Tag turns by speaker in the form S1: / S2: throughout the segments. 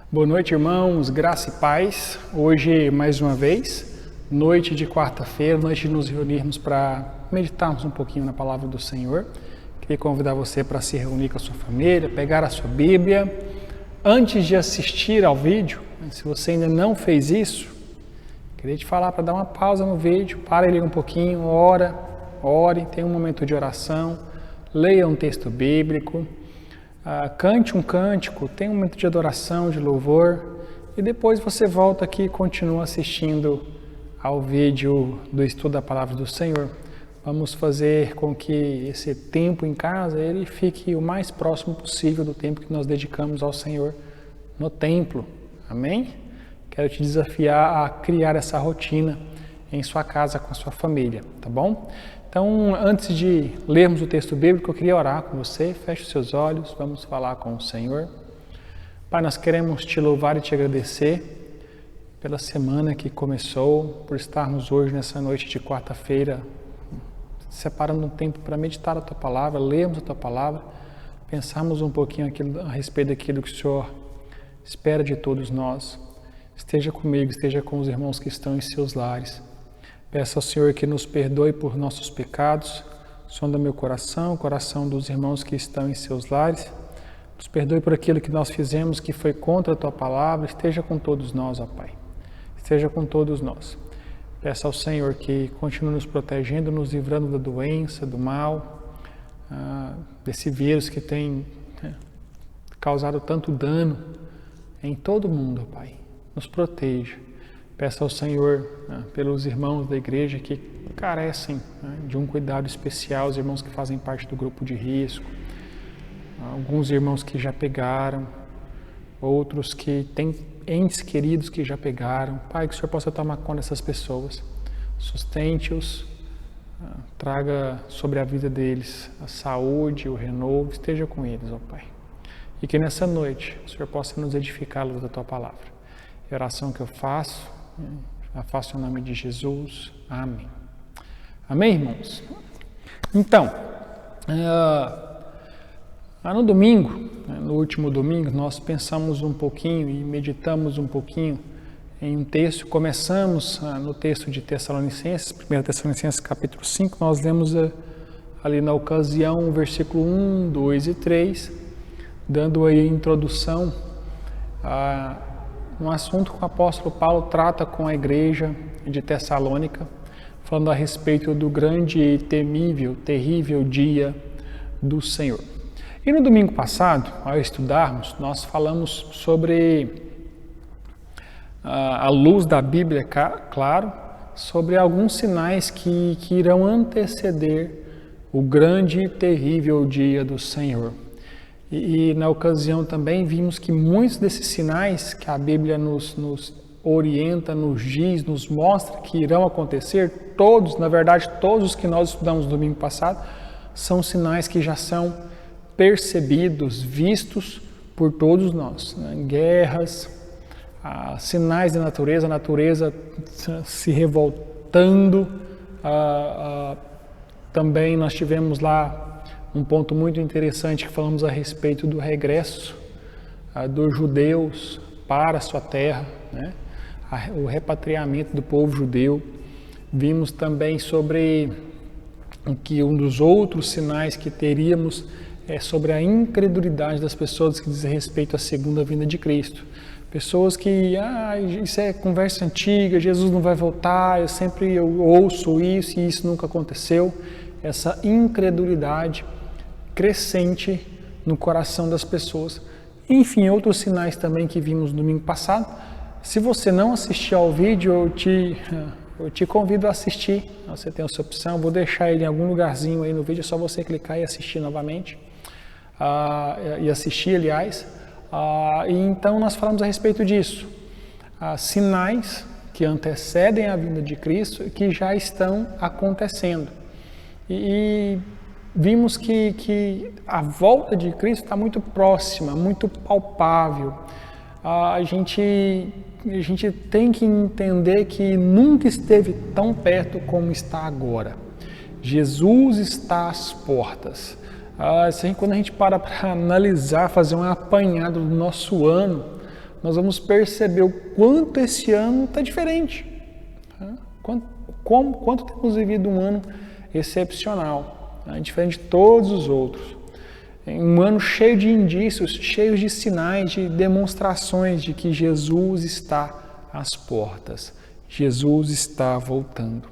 S1: Boa noite, irmãos, graça e paz. Hoje, mais uma vez, noite de quarta-feira, noite de nos reunirmos para meditarmos um pouquinho na palavra do Senhor. Queria convidar você para se reunir com a sua família, pegar a sua Bíblia. Antes de assistir ao vídeo, se você ainda não fez isso, queria te falar para dar uma pausa no vídeo, para ele um pouquinho, ore, tenha um momento de oração, leia um texto bíblico. Cante um cântico, tenha um momento de adoração, de louvor, e depois você volta aqui e continua assistindo ao vídeo do estudo da Palavra do Senhor. Vamos fazer com que esse tempo em casa ele fique o mais próximo possível do tempo que nós dedicamos ao Senhor no templo. Amém? Quero te desafiar a criar essa rotina em sua casa com a sua família, tá bom? Então, antes de lermos o texto bíblico, eu queria orar com você. Feche os seus olhos, vamos falar com o Senhor. Pai, nós queremos te louvar e te agradecer pela semana que começou, por estarmos hoje nessa noite de quarta-feira, separando um tempo para meditar a Tua Palavra, lermos a Tua Palavra, pensarmos um pouquinho a respeito daquilo que o Senhor espera de todos nós. Esteja comigo, esteja com os irmãos que estão em seus lares. Peço ao Senhor que nos perdoe por nossos pecados, sonda meu coração, o coração dos irmãos que estão em seus lares. Nos perdoe por aquilo que nós fizemos que foi contra a Tua Palavra. Esteja com todos nós, ó Pai. Esteja com todos nós. Peço ao Senhor que continue nos protegendo, nos livrando da doença, do mal, desse vírus que tem causado tanto dano em todo o mundo, ó Pai. Nos proteja. Peço ao Senhor, pelos irmãos da igreja que carecem de um cuidado especial, os irmãos que fazem parte do grupo de risco, alguns irmãos que já pegaram, outros que têm entes queridos que já pegaram. Pai, que o Senhor possa tomar conta dessas pessoas, sustente-os, traga sobre a vida deles a saúde, o renovo, esteja com eles, ó Pai. E que nessa noite o Senhor possa nos edificar à luz da Tua Palavra. É a oração que eu faço em nome de Jesus. Amém. Amém, irmãos? Então, no domingo, no último domingo, nós pensamos um pouquinho e meditamos um pouquinho em um texto. Começamos no texto de Tessalonicenses, 1 Tessalonicenses capítulo 5, nós lemos ali na ocasião o versículo 1, 2 e 3, dando aí a introdução a um assunto que o apóstolo Paulo trata com a igreja de Tessalônica, falando a respeito do grande e temível, terrível dia do Senhor. E no domingo passado, ao estudarmos, nós falamos sobre, à luz da Bíblia, claro, sobre alguns sinais que irão anteceder o grande e terrível dia do Senhor. E na ocasião também vimos que muitos desses sinais que a Bíblia nos orienta, nos diz, nos mostra que irão acontecer, todos, na verdade, todos os que nós estudamos no domingo passado, são sinais que já são percebidos, vistos por todos nós. Guerras, sinais da natureza, a natureza se revoltando. Também nós tivemos lá um ponto muito interessante que falamos a respeito do regresso dos judeus para a sua terra, né? O repatriamento do povo judeu. Vimos também sobre que um dos outros sinais que teríamos é sobre a incredulidade das pessoas que diz respeito à segunda vinda de Cristo. Pessoas que, isso é conversa antiga, Jesus não vai voltar, eu ouço isso e isso nunca aconteceu. Essa incredulidade crescente no coração das pessoas. Enfim, outros sinais também que vimos no domingo passado. Se você não assistiu ao vídeo, eu te convido a assistir. Você tem essa opção, vou deixar ele em algum lugarzinho aí no vídeo, é só você clicar e assistir novamente. E assistir, aliás. E então nós falamos a respeito disso. Sinais que antecedem a vinda de Cristo e que já estão acontecendo. E vimos que a volta de Cristo está muito próxima, muito palpável. A gente tem que entender que nunca esteve tão perto como está agora. Jesus está às portas. Quando a gente para analisar, fazer um apanhado do nosso ano, nós vamos perceber o quanto esse ano está diferente. Quanto temos vivido um ano excepcional, diferente de todos os outros. Um ano cheio de indícios, cheio de sinais, de demonstrações de que Jesus está às portas. Jesus está voltando.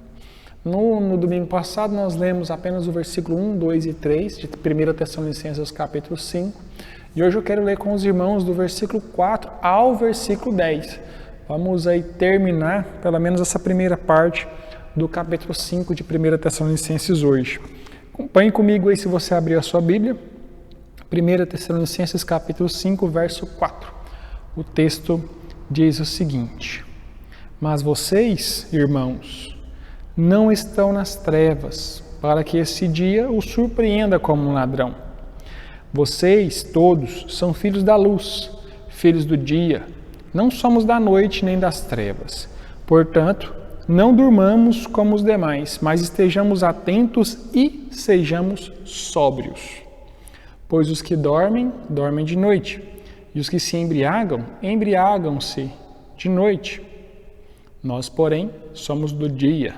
S1: No domingo passado nós lemos apenas o versículo 1, 2 e 3 de 1 Tessalonicenses capítulo 5. E hoje eu quero ler com os irmãos do versículo 4 ao versículo 10. Vamos aí terminar pelo menos essa primeira parte do capítulo 5 de 1 Tessalonicenses hoje. Acompanhe comigo aí se você abrir a sua Bíblia. 1 Tessalonicenses capítulo 5, verso 4. O texto diz o seguinte: Mas vocês, irmãos, não estão nas trevas, para que esse dia os surpreenda como um ladrão. Vocês todos são filhos da luz, filhos do dia. Não somos da noite nem das trevas. Portanto, não durmamos como os demais, mas estejamos atentos e sejamos sóbrios. Pois os que dormem, dormem de noite, e os que se embriagam, embriagam-se de noite. Nós, porém, somos do dia.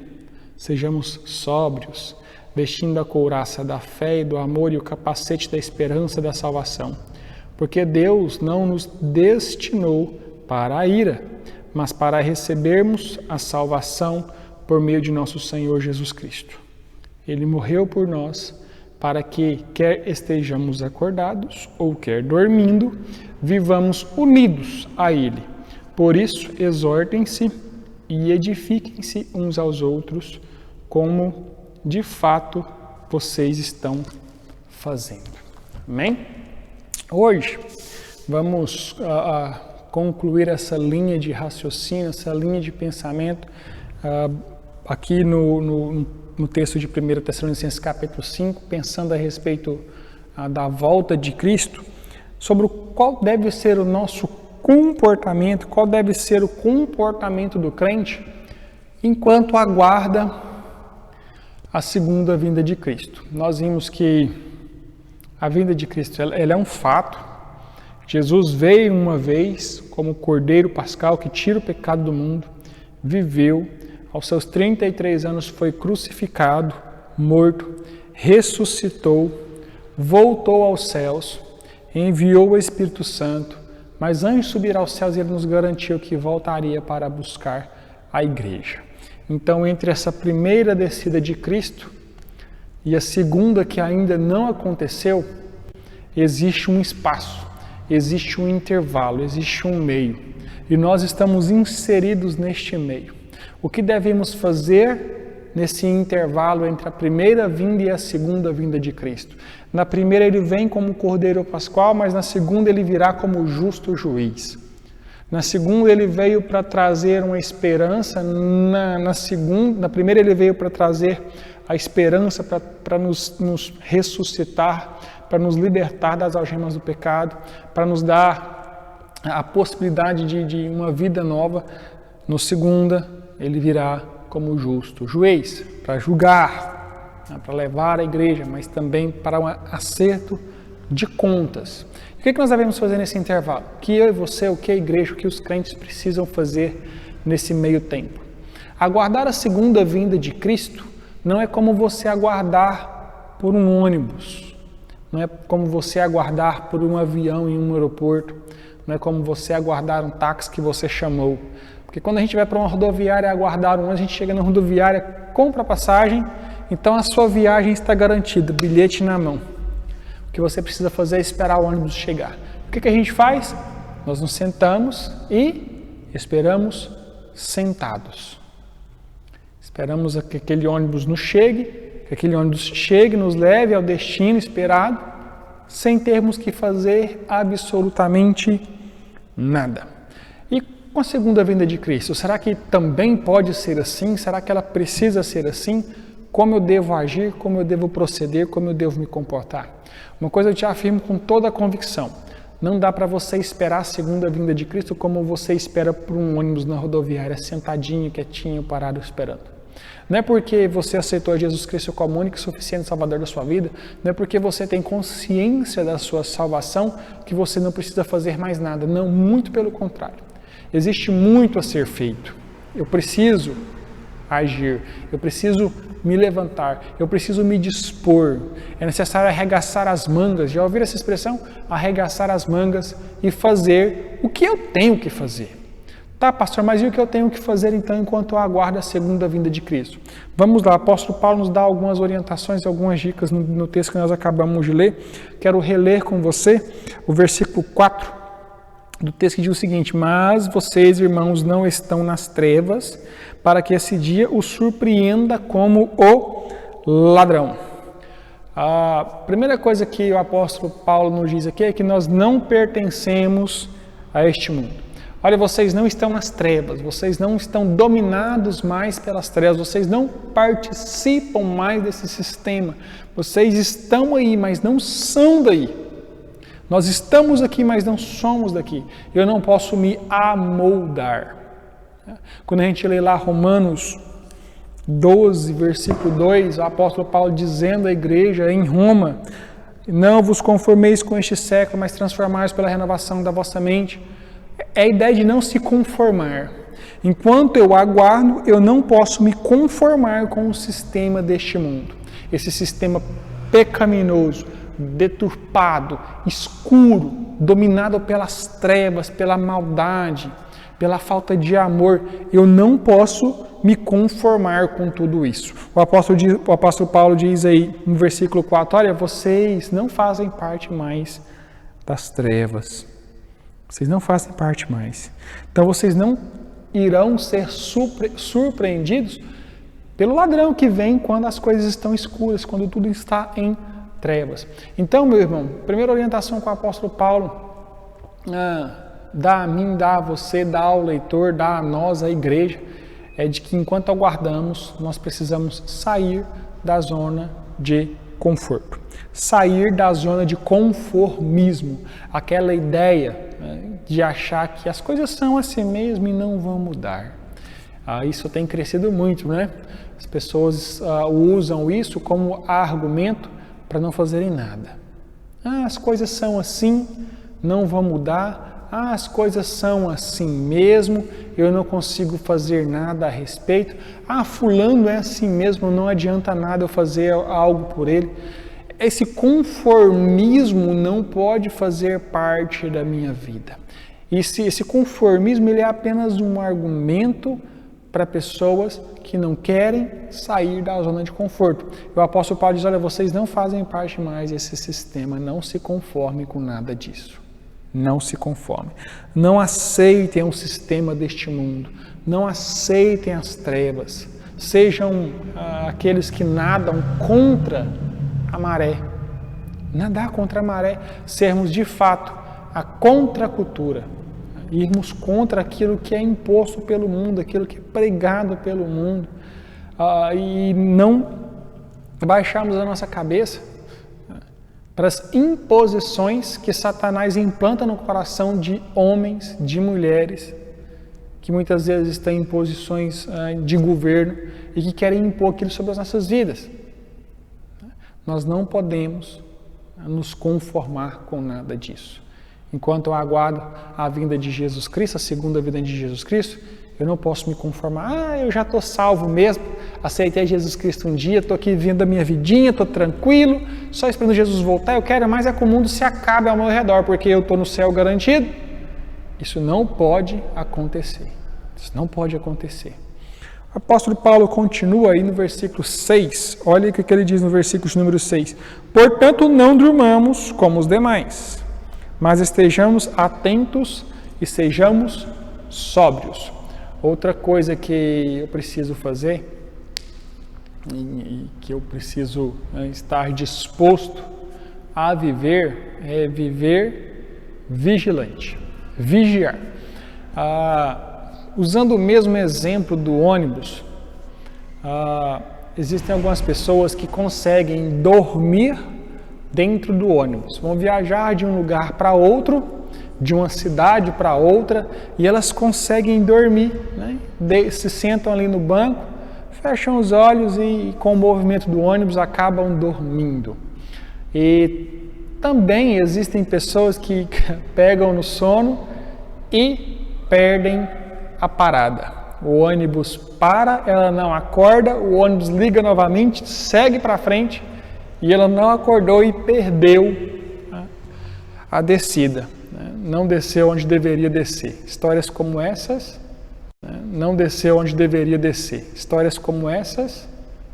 S1: Sejamos sóbrios, vestindo a couraça da fé e do amor e o capacete da esperança da salvação. Porque Deus não nos destinou para a ira, mas para recebermos a salvação por meio de nosso Senhor Jesus Cristo. Ele morreu por nós, para que, quer estejamos acordados ou quer dormindo, vivamos unidos a Ele. Por isso, exortem-se e edifiquem-se uns aos outros, como de fato vocês estão fazendo. Amém? Hoje vamos concluir essa linha de raciocínio, essa linha de pensamento aqui no texto de 1 Tessalonicenses capítulo 5, pensando a respeito da volta de Cristo, sobre qual deve ser o nosso comportamento, qual deve ser o comportamento do crente enquanto aguarda a segunda vinda de Cristo. Nós vimos que a vinda de Cristo ela é um fato. Jesus veio uma vez como Cordeiro Pascal que tira o pecado do mundo, viveu, aos seus 33 anos foi crucificado, morto, ressuscitou, voltou aos céus, enviou o Espírito Santo, mas antes de subir aos céus ele nos garantiu que voltaria para buscar a igreja. Então, entre essa primeira descida de Cristo e a segunda que ainda não aconteceu, existe um espaço, existe um intervalo, existe um meio. E nós estamos inseridos neste meio. O que devemos fazer nesse intervalo entre a primeira vinda e a segunda vinda de Cristo? Na primeira ele vem como Cordeiro Pascual, mas na segunda ele virá como justo juiz. Na segunda ele veio para trazer uma esperança, na primeira ele veio para trazer a esperança, para nos ressuscitar, para nos libertar das algemas do pecado, para nos dar a possibilidade de uma vida nova. No segunda, ele virá como justo juiz, para julgar, para levar a igreja, mas também para um acerto de contas. O que nós devemos fazer nesse intervalo? O que eu e você, o que a igreja, o que os crentes precisam fazer nesse meio tempo? Aguardar a segunda vinda de Cristo não é como você aguardar por um ônibus, não é como você aguardar por um avião em um aeroporto, não é como você aguardar um táxi que você chamou. Porque quando a gente vai para uma rodoviária aguardar um ônibus, a gente chega na rodoviária, compra a passagem, então a sua viagem está garantida, bilhete na mão. O que você precisa fazer é esperar o ônibus chegar. O que a gente faz? Nós nos sentamos e esperamos sentados. Esperamos que aquele ônibus nos chegue, que aquele ônibus chegue, nos leve ao destino esperado, sem termos que fazer absolutamente nada. E com a segunda vinda de Cristo, será que também pode ser assim? Será que ela precisa ser assim? Como eu devo agir? Como eu devo proceder? Como eu devo me comportar? Uma coisa eu te afirmo com toda a convicção: não dá para você esperar a segunda vinda de Cristo como você espera por um ônibus na rodoviária, sentadinho, quietinho, parado, esperando. Não é porque você aceitou Jesus Cristo como único e suficiente Salvador da sua vida, não é porque você tem consciência da sua salvação que você não precisa fazer mais nada. Não, muito pelo contrário. Existe muito a ser feito. Eu preciso agir, eu preciso me levantar, eu preciso me dispor. É necessário arregaçar as mangas. Já ouviram essa expressão? Arregaçar as mangas e fazer o que eu tenho que fazer. Tá, pastor, mas e o que eu tenho que fazer então enquanto eu aguardo a segunda vinda de Cristo? Vamos lá, o apóstolo Paulo nos dá algumas orientações, algumas dicas no texto que nós acabamos de ler. Quero reler com você o versículo 4 do texto que diz o seguinte: mas vocês, irmãos, não estão nas trevas, para que esse dia os surpreenda como o ladrão. A primeira coisa que o apóstolo Paulo nos diz aqui é que nós não pertencemos a este mundo. Olha, vocês não estão nas trevas, vocês não estão dominados mais pelas trevas, vocês não participam mais desse sistema, vocês estão aí, mas não são daí. Nós estamos aqui, mas não somos daqui. Eu não posso me amoldar. Quando a gente lê lá Romanos 12, versículo 2, o apóstolo Paulo dizendo à igreja em Roma: não vos conformeis com este século, mas transformai-vos pela renovação da vossa mente. É a ideia de não se conformar. Enquanto eu aguardo, eu não posso me conformar com o sistema deste mundo. Esse sistema pecaminoso, deturpado, escuro, dominado pelas trevas, pela maldade, pela falta de amor. Eu não posso me conformar com tudo isso. O apóstolo Paulo diz aí no versículo 4, olha, vocês não fazem parte mais das trevas. Vocês não fazem parte mais. Então vocês não irão ser surpreendidos pelo ladrão que vem quando as coisas estão escuras, quando tudo está em trevas. Então, meu irmão, primeira orientação que o apóstolo Paulo dá a mim, dá a você, dá ao leitor, dá a nós, a igreja, é de que enquanto aguardamos, nós precisamos sair da zona de conforto. Sair da zona de conformismo, aquela ideia de achar que as coisas são assim mesmo e não vão mudar. Isso tem crescido muito, né? As pessoas usam isso como argumento para não fazerem nada. As coisas são assim, não vão mudar. As coisas são assim mesmo, eu não consigo fazer nada a respeito. Fulano é assim mesmo, não adianta nada eu fazer algo por ele. Esse conformismo não pode fazer parte da minha vida. Esse conformismo ele é apenas um argumento para pessoas que não querem sair da zona de conforto. O apóstolo Paulo diz, olha, vocês não fazem parte mais desse sistema, não se conformem com nada disso. Não se conformem. Não aceitem o sistema deste mundo. Não aceitem as trevas. Sejam aqueles que nadam contra a maré. Nadar contra a maré. Sermos de fato a contracultura. Irmos contra aquilo que é imposto pelo mundo, aquilo que é pregado pelo mundo. E não baixarmos a nossa cabeça para as imposições que Satanás implanta no coração de homens, de mulheres, que muitas vezes estão em posições de governo e que querem impor aquilo sobre as nossas vidas. Nós não podemos nos conformar com nada disso. Enquanto eu aguardo a vinda de Jesus Cristo, a segunda vinda de Jesus Cristo, eu não posso me conformar. Eu já estou salvo mesmo, aceitei Jesus Cristo um dia, estou aqui vivendo a minha vidinha, estou tranquilo, só esperando Jesus voltar. Eu quero mais é que o mundo se acabe ao meu redor, porque eu estou no céu garantido. Isso não pode acontecer. Isso não pode acontecer. O apóstolo Paulo continua aí no versículo 6. Olha o que ele diz no versículo número 6. Portanto, não durmamos como os demais, mas estejamos atentos e sejamos sóbrios. Outra coisa que eu preciso fazer e que eu preciso estar disposto a viver é viver vigilante, vigiar. Usando o mesmo exemplo do ônibus, existem algumas pessoas que conseguem dormir dentro do ônibus. Vão viajar de um lugar para outro, de uma cidade para outra, e elas conseguem dormir, né? Se sentam ali no banco, fecham os olhos e com o movimento do ônibus acabam dormindo. E também existem pessoas que pegam no sono e perdem a parada. O ônibus para, ela não acorda, o ônibus liga novamente, segue para frente e ela não acordou e perdeu a descida. Não desceu onde deveria descer. Histórias como essas, não desceu onde deveria descer. Histórias como essas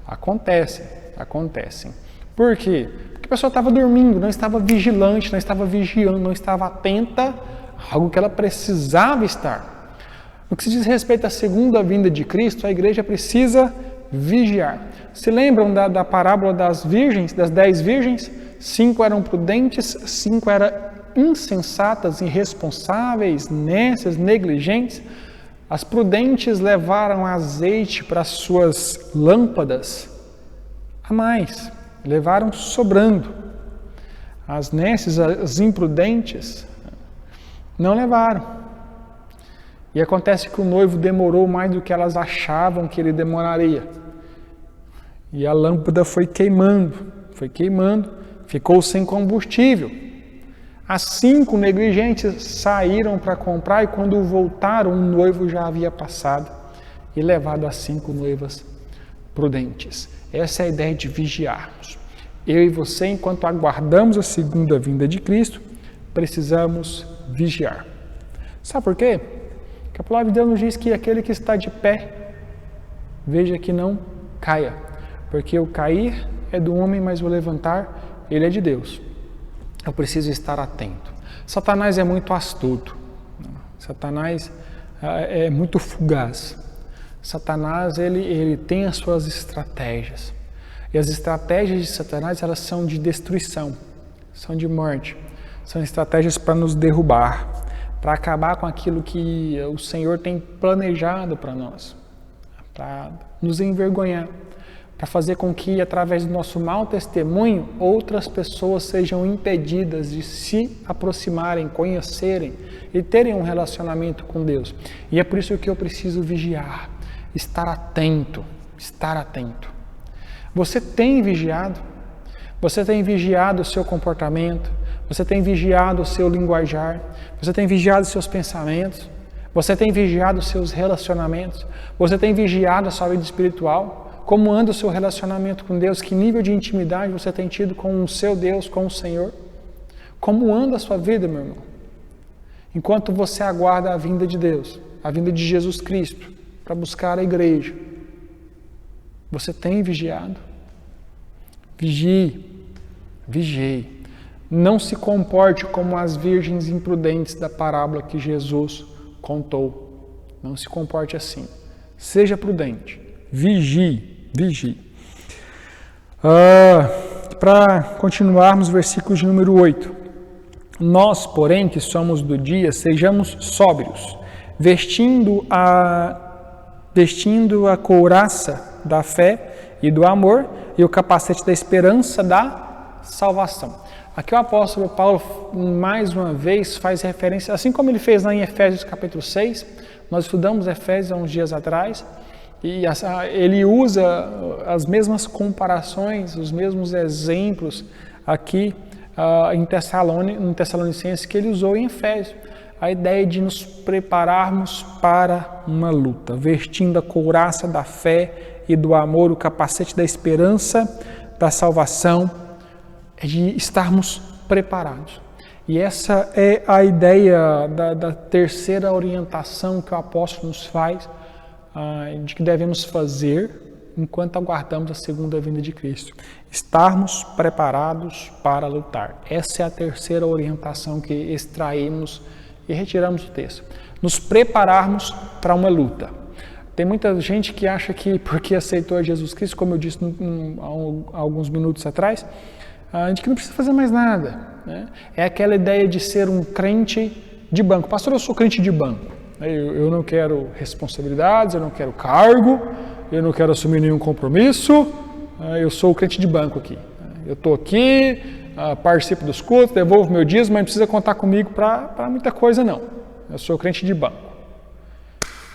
S1: acontecem. Por quê? Porque a pessoa estava dormindo, não estava vigilante, não estava vigiando, não estava atenta a algo que ela precisava estar. No que se diz respeito à segunda vinda de Cristo, a igreja precisa vigiar. Se lembram da parábola das virgens, das 10 virgens? 5 eram prudentes, 5 eram insensatas, irresponsáveis, nécias, negligentes. As prudentes levaram azeite para as suas lâmpadas a mais, levaram sobrando. As nécias, as imprudentes, não levaram. E acontece que o noivo demorou mais do que elas achavam que ele demoraria. E a lâmpada foi queimando, ficou sem combustível. As 5 negligentes saíram para comprar e quando voltaram, o noivo já havia passado e levado as 5 noivas prudentes. Essa é a ideia de vigiarmos. Eu e você, enquanto aguardamos a segunda vinda de Cristo, precisamos vigiar. Sabe por quê? Porque a palavra de Deus nos diz que aquele que está de pé, veja que não caia. Porque o cair é do homem, mas o levantar, ele é de Deus. Eu preciso estar atento. Satanás é muito astuto. Satanás é muito fugaz. Satanás, ele tem as suas estratégias. E as estratégias de Satanás, elas são de destruição, são de morte. São estratégias para nos derrubar, para acabar com aquilo que o Senhor tem planejado para nós, para nos envergonhar, para fazer com que, através do nosso mau testemunho, outras pessoas sejam impedidas de se aproximarem, conhecerem e terem um relacionamento com Deus. E é por isso que eu preciso vigiar, estar atento, estar atento. Você tem vigiado? Você tem vigiado o seu comportamento? Você tem vigiado o seu linguajar? Você tem vigiado os seus pensamentos? Você tem vigiado os seus relacionamentos? Você tem vigiado a sua vida espiritual? Como anda o seu relacionamento com Deus? Que nível de intimidade você tem tido com o seu Deus, com o Senhor? Como anda a sua vida, meu irmão? Enquanto você aguarda a vinda de Deus, a vinda de Jesus Cristo, para buscar a igreja, você tem vigiado? Vigie, vigie. Não se comporte como as virgens imprudentes da parábola que Jesus contou. Não se comporte assim. Seja prudente. Vigie, vigie. Para continuarmos, versículo de número 8. Nós, porém, que somos do dia, sejamos sóbrios, vestindo a couraça da fé e do amor e o capacete da esperança da salvação. Aqui o apóstolo Paulo, mais uma vez, faz referência, assim como ele fez lá em Efésios capítulo 6, nós estudamos Efésios há uns dias atrás, e ele usa as mesmas comparações, os mesmos exemplos aqui em Tessalonicenses que ele usou em Efésios. A ideia de nos prepararmos para uma luta, vestindo a couraça da fé e do amor, o capacete da esperança, da salvação, é de estarmos preparados. E essa é a ideia da terceira orientação que o apóstolo nos faz, de que devemos fazer enquanto aguardamos a segunda vinda de Cristo. Estarmos preparados para lutar. Essa é a terceira orientação que extraímos e retiramos do texto. Nos prepararmos para uma luta. Tem muita gente que acha que porque aceitou Jesus Cristo, como eu disse há alguns minutos atrás, a gente não precisa fazer mais nada, né? É aquela ideia de ser um crente de banco. Pastor, eu sou crente de banco. Eu não quero responsabilidades, eu não quero cargo, eu não quero assumir nenhum compromisso, eu sou o crente de banco aqui. Eu estou aqui, participo dos cultos, devolvo meu dízimo, mas não precisa contar comigo para muita coisa não. Eu sou crente de banco.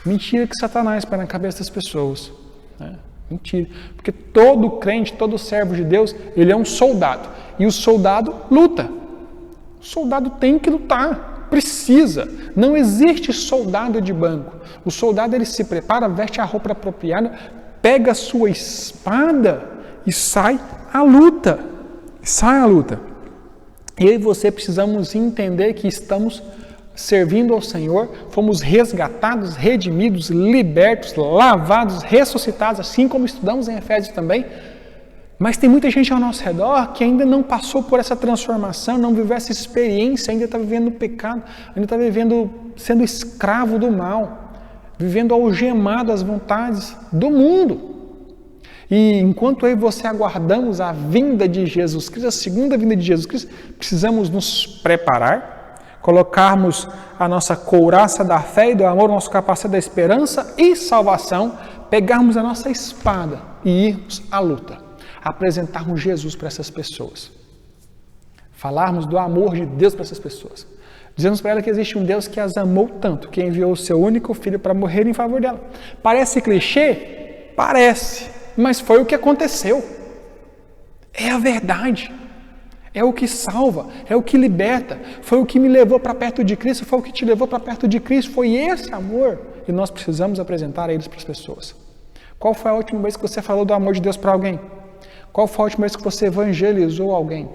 S1: Mentira que Satanás põe na cabeça das pessoas, né? Mentira. Porque todo crente, todo servo de Deus, ele é um soldado. E o soldado luta. O soldado tem que lutar. Precisa. Não existe soldado de banco. O soldado, ele se prepara, veste a roupa apropriada, pega a sua espada e sai à luta. Sai à luta. E eu e você precisamos entender que estamos servindo ao Senhor, fomos resgatados, redimidos, libertos, lavados, ressuscitados, assim como estudamos em Efésios também. Mas tem muita gente ao nosso redor que ainda não passou por essa transformação, não viveu essa experiência, ainda está vivendo no pecado, ainda está vivendo sendo escravo do mal, vivendo algemado às vontades do mundo. E enquanto eu e você aguardamos a vinda de Jesus Cristo, a segunda vinda de Jesus Cristo, precisamos nos preparar, colocarmos a nossa couraça da fé e do amor, nosso capacete da esperança e salvação, pegarmos a nossa espada e irmos à luta, apresentarmos Jesus para essas pessoas, falarmos do amor de Deus para essas pessoas, dizemos para elas que existe um Deus que as amou tanto, que enviou o seu único filho para morrer em favor dela. Parece clichê? Parece, mas foi o que aconteceu. É a verdade. É o que salva, é o que liberta, foi o que me levou para perto de Cristo, foi o que te levou para perto de Cristo, foi esse amor e nós precisamos apresentar a eles para as pessoas. Qual foi a última vez que você falou do amor de Deus para alguém? Qual foi a última vez que você evangelizou alguém?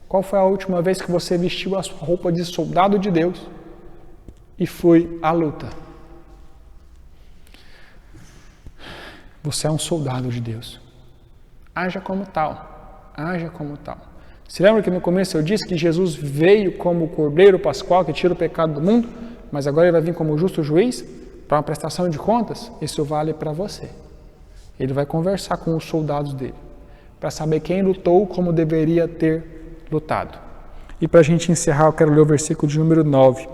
S1: Qual foi a última vez que você vestiu a sua roupa de soldado de Deus e foi à luta? Você é um soldado de Deus. Haja como tal, haja como tal. Se lembra que no começo eu disse que Jesus veio como o Cordeiro Pascual que tira o pecado do mundo, mas agora ele vai vir como justo juiz para uma prestação de contas? Isso vale para você. Ele vai conversar com os soldados dele para saber quem lutou como deveria ter lutado. E para a gente encerrar, eu quero ler o versículo de número 9.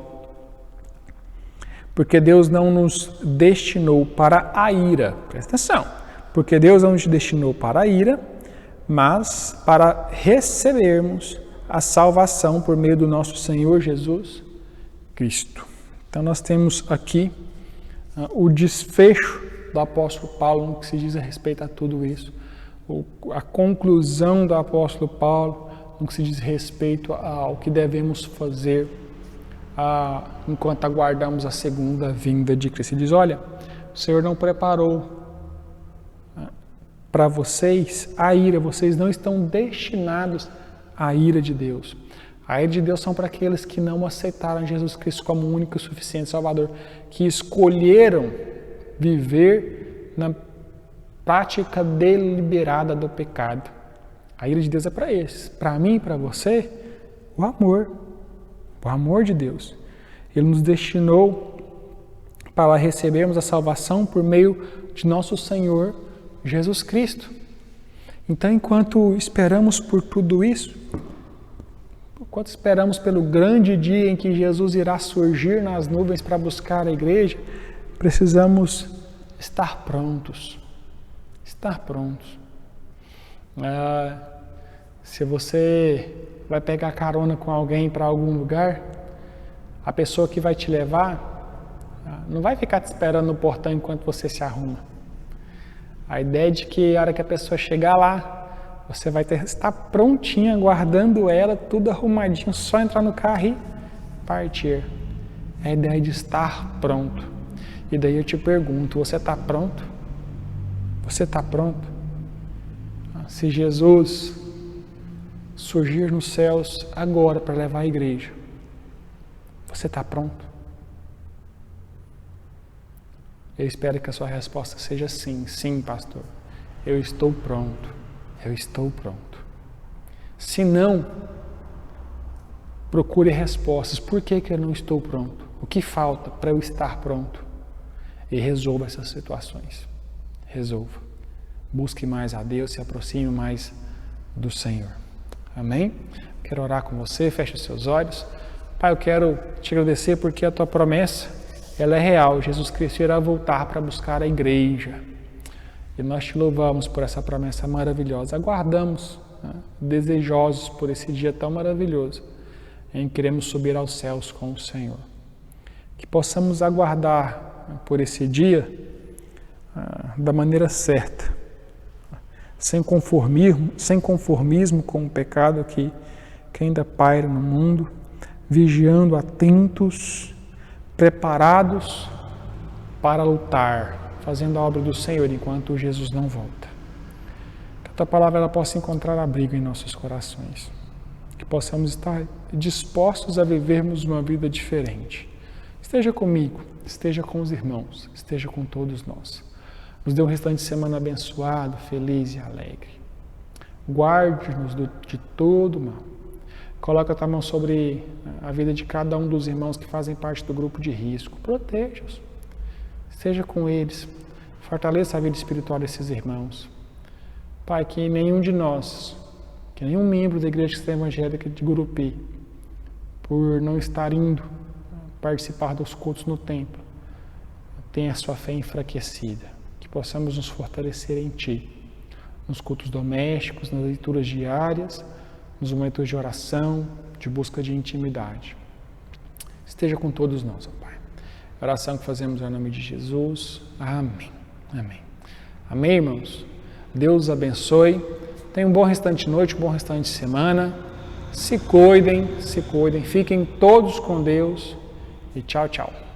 S1: Porque Deus não nos destinou para a ira. Presta atenção. Porque Deus não nos destinou para a ira, mas para recebermos a salvação por meio do nosso Senhor Jesus Cristo. Então nós temos aqui o desfecho do apóstolo Paulo no que se diz a respeito a tudo isso, a conclusão do apóstolo Paulo no que se diz respeito ao que devemos fazer enquanto aguardamos a segunda vinda de Cristo. Ele diz, olha, o Senhor não preparou para vocês a ira, vocês não estão destinados à ira de Deus. A ira de Deus são para aqueles que não aceitaram Jesus Cristo como o único e suficiente Salvador, que escolheram viver na prática deliberada do pecado. A ira de Deus é para esses. Para mim e para você, o amor de Deus. Ele nos destinou para recebermos a salvação por meio de nosso Senhor Jesus Cristo. Então, enquanto esperamos por tudo isso, enquanto esperamos pelo grande dia em que Jesus irá surgir nas nuvens para buscar a igreja, precisamos estar prontos. Estar prontos. Se você vai pegar carona com alguém para algum lugar, a pessoa que vai te levar não vai ficar te esperando no portão enquanto você se arruma. A ideia é de que a hora que a pessoa chegar lá, você vai estar prontinha, aguardando ela, tudo arrumadinho, só entrar no carro e partir. É a ideia de estar pronto. E daí eu te pergunto, você está pronto? Você está pronto? Se Jesus surgir nos céus agora para levar a igreja, você está pronto? Eu espero que a sua resposta seja sim. Sim, pastor. Eu estou pronto. Eu estou pronto. Se não, procure respostas. Por que eu não estou pronto? O que falta para eu estar pronto? E resolva essas situações. Resolva. Busque mais a Deus, se aproxime mais do Senhor. Amém? Quero orar com você, feche os seus olhos. Pai, eu quero te agradecer porque a tua promessa, ela é real. Jesus Cristo irá voltar para buscar a igreja. E nós te louvamos por essa promessa maravilhosa. Aguardamos, desejosos por esse dia tão maravilhoso, em que queremos subir aos céus com o Senhor. Que possamos aguardar por esse dia da maneira certa, sem conformismo com o pecado que ainda paira no mundo, vigiando, atentos, preparados para lutar, fazendo a obra do Senhor enquanto Jesus não volta. Que a tua palavra ela possa encontrar abrigo em nossos corações, que possamos estar dispostos a vivermos uma vida diferente. Esteja comigo, esteja com os irmãos, esteja com todos nós. Nos dê um restante de semana abençoado, feliz e alegre. Guarde-nos de todo mal. Coloca a tua mão sobre a vida de cada um dos irmãos que fazem parte do grupo de risco. Proteja-os. Esteja com eles. Fortaleça a vida espiritual desses irmãos. Pai, que nenhum de nós, que nenhum membro da Igreja Cristã Evangélica de Gurupi, por não estar indo participar dos cultos no templo, tenha a sua fé enfraquecida. Que possamos nos fortalecer em Ti, nos cultos domésticos, nas leituras diárias, nos momentos de oração, de busca de intimidade. Esteja com todos nós, ó Pai. A oração que fazemos é em nome de Jesus. Amém. Amém. Amém, irmãos? Deus os abençoe. Tenham um bom restante de noite, um bom restante de semana. Se cuidem, fiquem todos com Deus e tchau, tchau.